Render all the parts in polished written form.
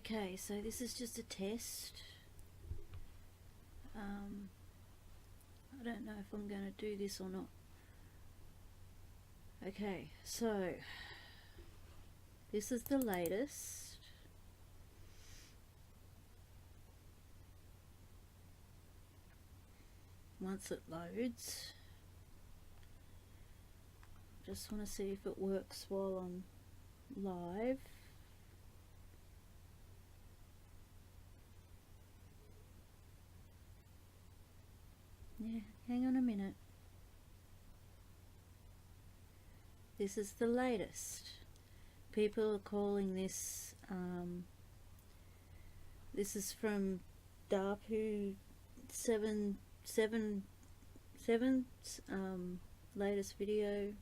Okay, so this is just a test. I don't know if I'm going to do this or not. Okay, so this is the latest. Once it loads, just want to see if it works while I'm live. Yeah, hang on a minute. This is the latest. People are calling this, this is from Darpu 777's latest video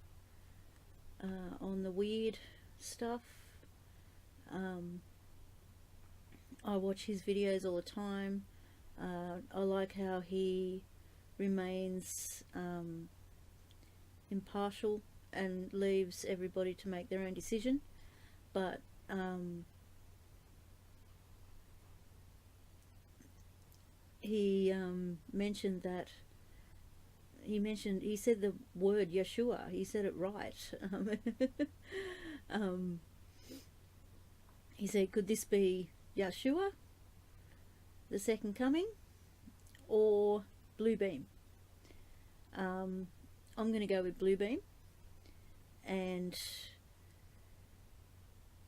on the weird stuff. I watch his videos all the time. I like how he remains impartial and leaves everybody to make their own decision, but he mentioned that he said the word Yeshua. He said it right. He said, could this be Yeshua, the second coming, or Blue Beam? I'm going to go with Blue Beam. And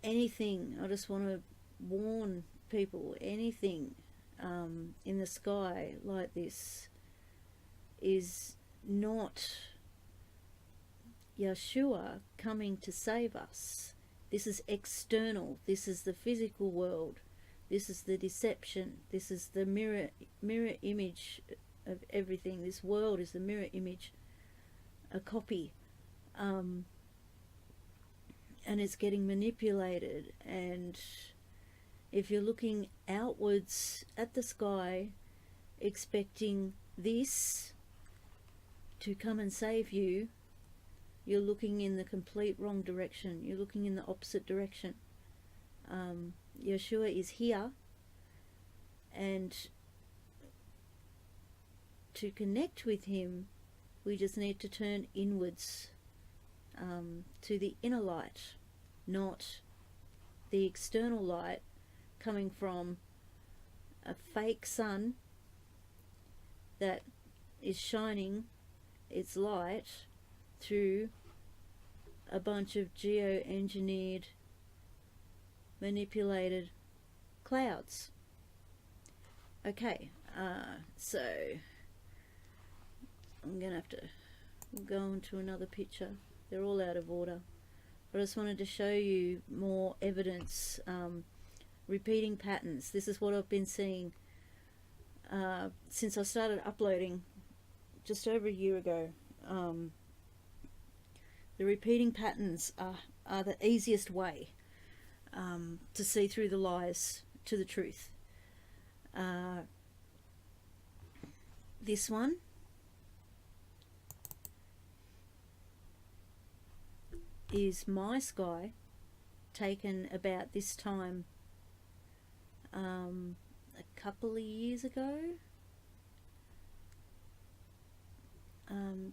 anything, I just want to warn people, anything in the sky like this is not Yeshua coming to save us. This is external. This is the physical world. This is the deception. This is the mirror image of everything. This world is the mirror image, a copy. And it's getting manipulated, and if you're looking outwards at the sky expecting this to come and save you, you're looking in the complete wrong direction. You're looking in the opposite direction. Yeshua is here, and to connect with him we just need to turn inwards, to the inner light, not the external light coming from a fake sun that is shining its light through a bunch of geo-engineered, manipulated clouds. Okay, so I'm gonna have to go on to another picture. They're all out of order. But I just wanted to show you more evidence, repeating patterns. This is what I've been seeing since I started uploading just over a year ago. The repeating patterns are the easiest way to see through the lies to the truth. This one is my sky, taken about this time a couple of years ago.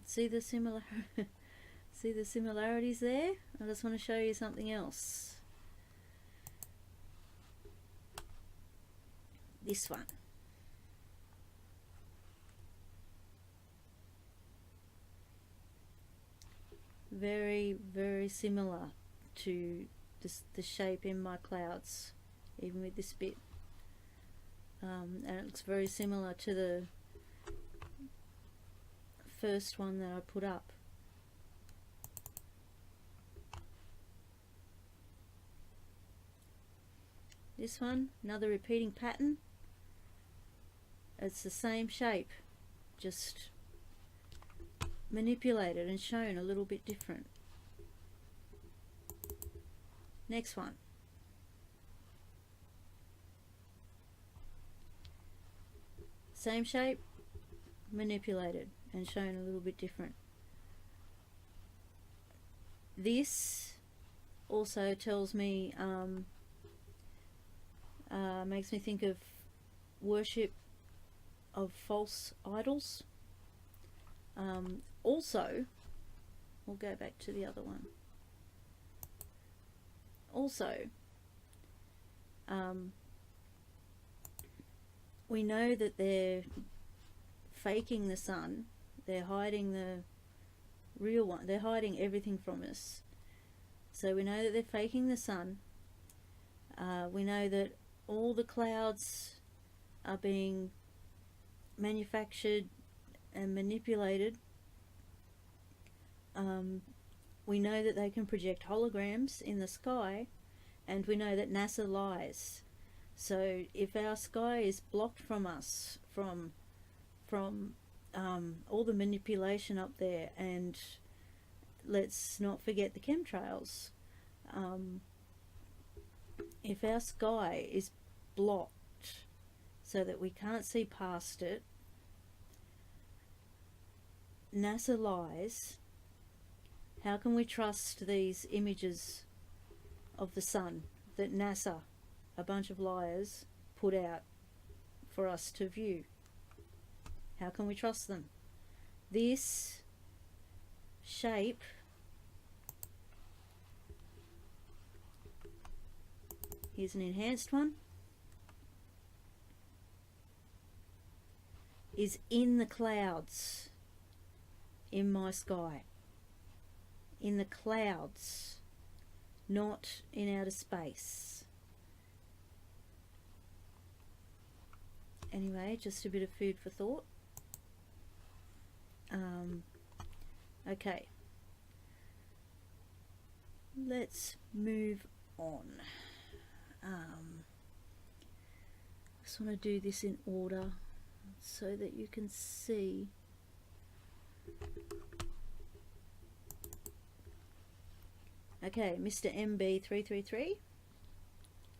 See the see the similarities there? I just want to show you something else. This one. Very, very similar to the shape in my clouds, even with this bit. And it looks very similar to the first one that I put up. This one, another repeating pattern. It's the same shape, just manipulated and shown a little bit different. Next one. Same shape, manipulated and shown a little bit different. This also tells me Makes me think of worship of false idols. Also, we'll go back to the other one. Also, we know that they're faking the sun. They're hiding the real one. They're hiding everything from us. So we know that they're faking the sun. We know that all the clouds are being manufactured and manipulated. We know that they can project holograms in the sky, and we know that NASA lies. So if our sky is blocked from us, from all the manipulation up there, and let's not forget the chemtrails, if our sky is blocked so that we can't see past it, NASA lies. How can we trust these images of the sun that NASA, a bunch of liars, put out for us to view? How can we trust them? This shape here's an enhanced one, is in the clouds in my sky. In the clouds, not in outer space. Anyway, just a bit of food for thought. Okay, let's move on. Just want to do this in order so that you can see. Okay, Mr. MB333,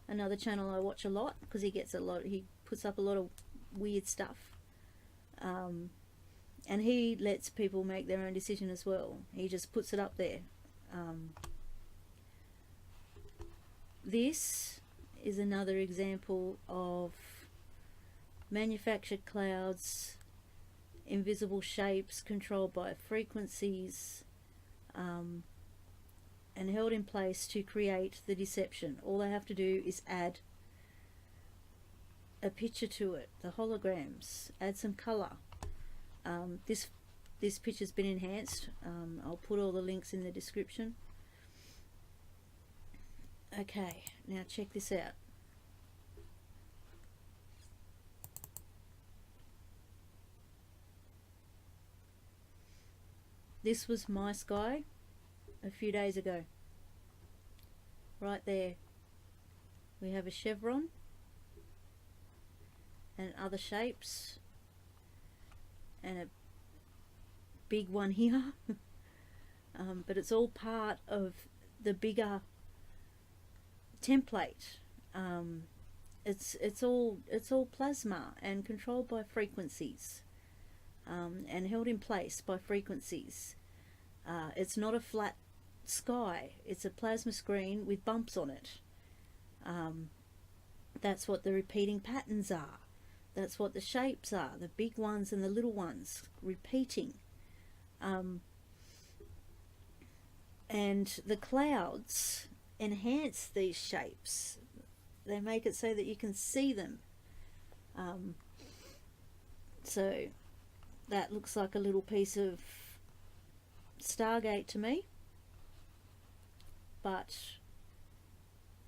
another channel I watch a lot because he puts up a lot of weird stuff, and he lets people make their own decision as well. He just puts it up there. This is another example of manufactured clouds, invisible shapes controlled by frequencies, and held in place to create the deception. All they have to do is add a picture to it, the holograms, add some colour. This picture's been enhanced. I'll put all the links in the description. Okay, now check this out. This was my sky a few days ago. Right there we have a chevron and other shapes and a big one here. But it's all part of the bigger template. It's all plasma and controlled by frequencies, and held in place by frequencies. It's not a flat sky, it's a plasma screen with bumps on it. That's what the repeating patterns are. That's what the shapes are, the big ones and the little ones repeating. And the clouds enhance these shapes. They make it so that you can see them. So that looks like a little piece of Stargate to me, but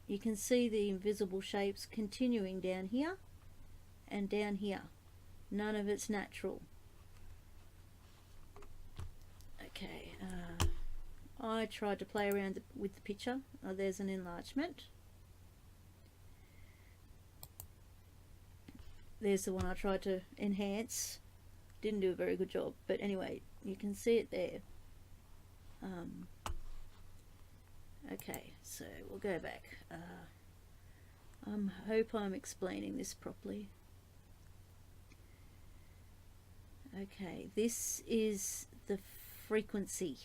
you can see the invisible shapes continuing down here and down here. None of it's natural. Okay, I tried to play around with the picture. There's an enlargement. There's the one I tried to enhance. Didn't do a very good job, but anyway, you can see it there. Okay, so we'll go back. I hope I'm explaining this properly. Okay, this is the frequency.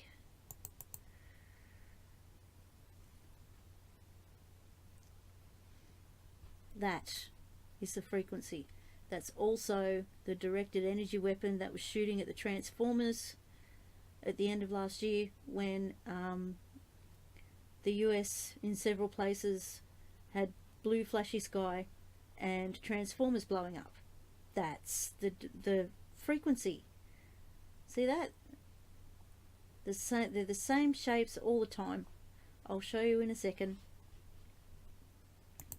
That is the frequency. That's also the directed energy weapon that was shooting at the Transformers at the end of last year, when the US in several places had blue flashy sky and Transformers blowing up. That's the frequency. See that? They're the same shapes all the time. I'll show you in a second.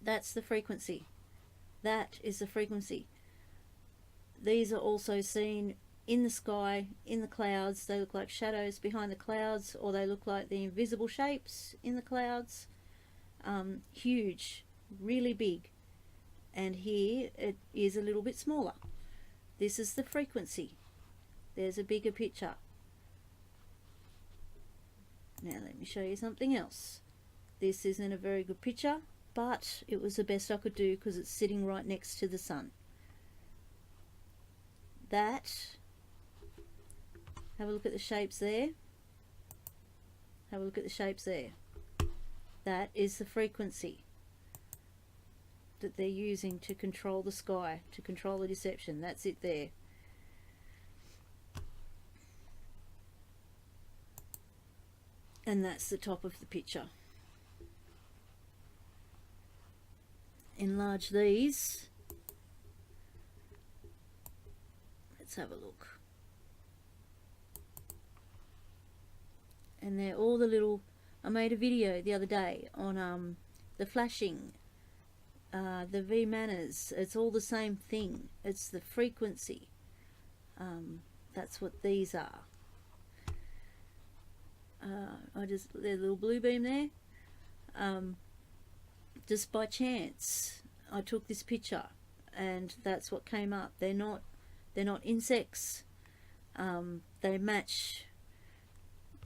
That's the frequency. That is the frequency. These are also seen in the sky, in the clouds. They look like shadows behind the clouds, or they look like the invisible shapes in the clouds. Huge, really big. And here it is a little bit smaller. This is the frequency. There's a bigger picture. Now let me show you something else. This isn't a very good picture, but it was the best I could do because it's sitting right next to the sun. That, have a look at the shapes there. Have a look at the shapes there. That is the frequency that they're using to control the sky, to control the deception. That's it there. And that's the top of the picture. Enlarge these. Let's have a look. And they're all the little, I made a video the other day on the flashing, the V manners. It's all the same thing. It's the frequency. That's what these are. There's a little blue beam there. Just by chance I took this picture and that's what came up. They're not insects. They match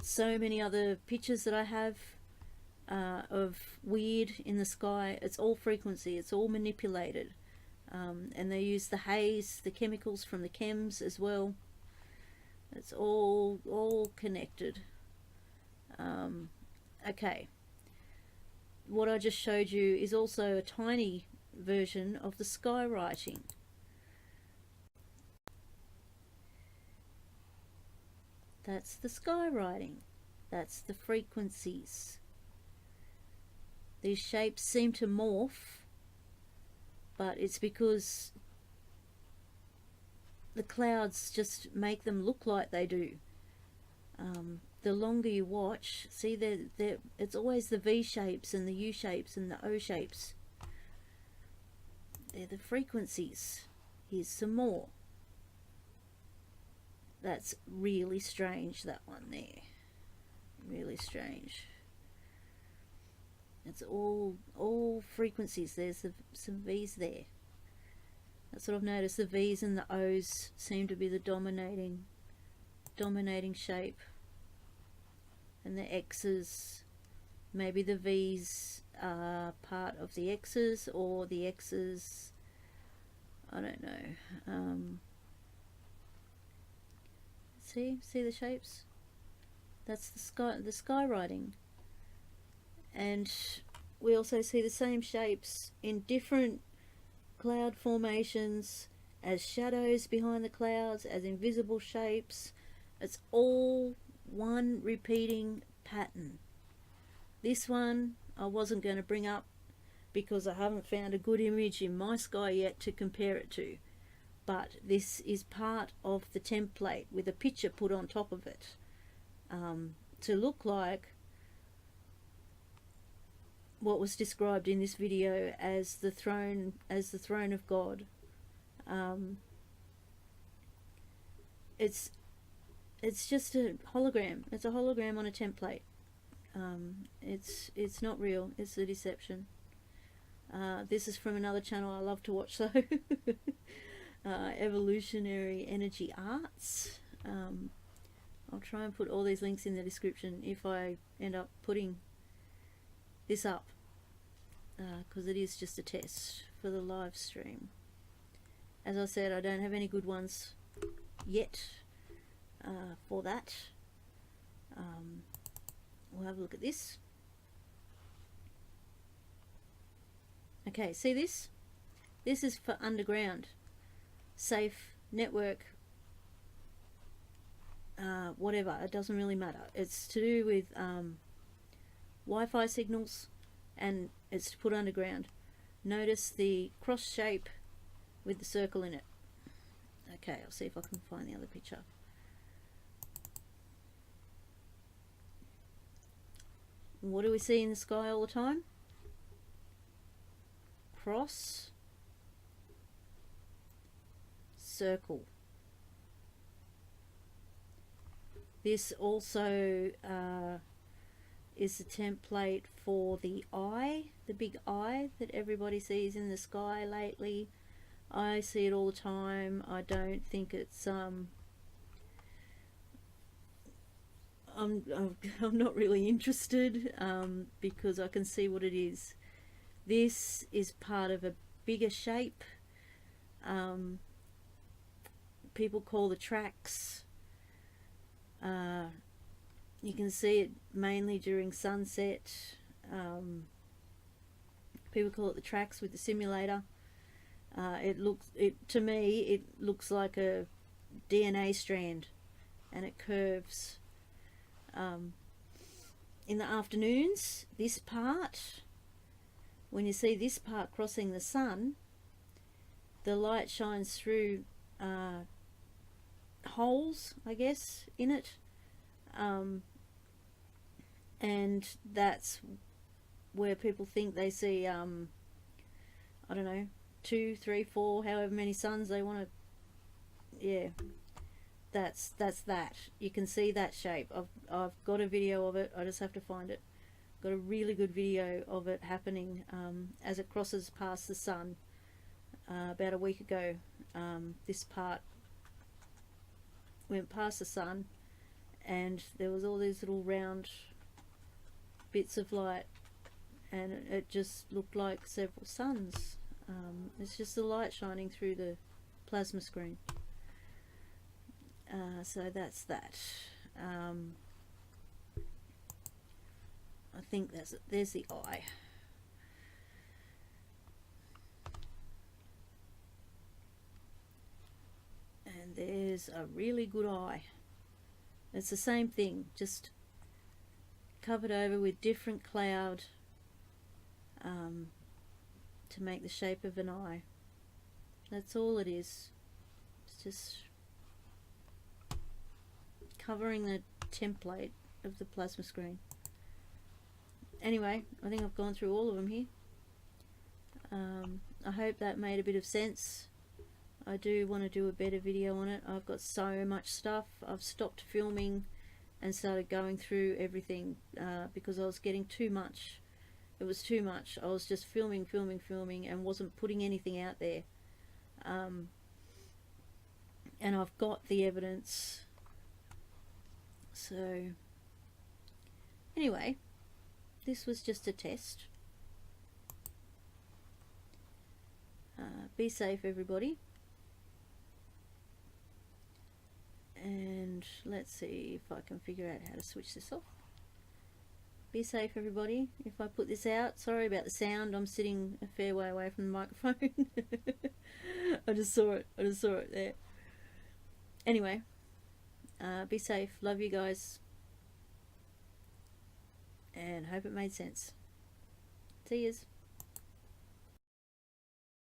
so many other pictures that I have of weird in the sky. It's all frequency. It's all manipulated. And they use the haze, the chemicals from the chems as well. It's all connected. Okay, what I just showed you is also a tiny version of the sky writing. That's the sky writing. That's the frequencies. These shapes seem to morph, but it's because the clouds just make them look like they do. The longer you watch, see, it's always the V shapes and the U shapes and the O shapes. They're the frequencies. Here's some more. That's really strange, that one there. Really strange. It's all frequencies. There's some V's there. That's what I've noticed. The V's and the O's seem to be the dominating shape. And the X's, maybe the V's are part of the X's, or the X's, I don't know. See the shapes? That's the sky writing. And we also see the same shapes in different cloud formations, as shadows behind the clouds, as invisible shapes. It's all one repeating pattern. This one I wasn't going to bring up because I haven't found a good image in my sky yet to compare it to, but this is part of the template with a picture put on top of it, to look like what was described in this video as the throne of God. It's just a hologram. It's a hologram on a template. It's not real. It's a deception. This is from another channel I love to watch, though. Evolutionary Energy Arts. I'll try and put all these links in the description if I end up putting this up, because it is just a test for the live stream. As I said, I don't have any good ones yet for that. We'll have a look at this. Okay, see this? This is for underground, safe network, whatever, it doesn't really matter. It's to do with Wi-Fi signals, and it's to put underground. Notice the cross shape with the circle in it. Okay, I'll see if I can find the other picture. What do we see in the sky all the time? Cross, circle. This also is the template for the eye, the big eye that everybody sees in the sky lately. I see it all the time. I don't think it's I'm not really interested, because I can see what it is. This is part of a bigger shape. People call the tracks. You can see it mainly during sunset. People call it the tracks with the simulator. To me it looks like a DNA strand, and it curves. In the afternoons, this part, when you see this part crossing the sun, the light shines through holes, I guess, in it, and that's where people think they see I don't know, 2, 3, 4, however many suns they want to. Yeah, that's that. You can see that shape. I've got a video of it. I just have to find it. Got a really good video of it happening as it crosses past the sun about a week ago. This part went past the sun, and there was all these little round bits of light, and it just looked like several suns. It's just the light shining through the plasma screen. So that's that. I think there's the eye. And there's a really good eye. It's the same thing, just covered over with different cloud to make the shape of an eye. That's all it is. It's just covering the template of the plasma screen. Anyway, I think I've gone through all of them here. I hope that made a bit of sense. I do want to do a better video on it. I've got so much stuff. I've stopped filming and started going through everything because I was getting too much. It was too much. I was just filming and wasn't putting anything out there. And I've got the evidence. So anyway, this was just a test. Be safe, everybody. And let's see if I can figure out how to switch this off. Be safe, everybody. If I put this out, sorry about the sound. I'm sitting a fair way away from the microphone. I just saw it there. Anyway, be safe. Love you guys. And hope it made sense. See yous.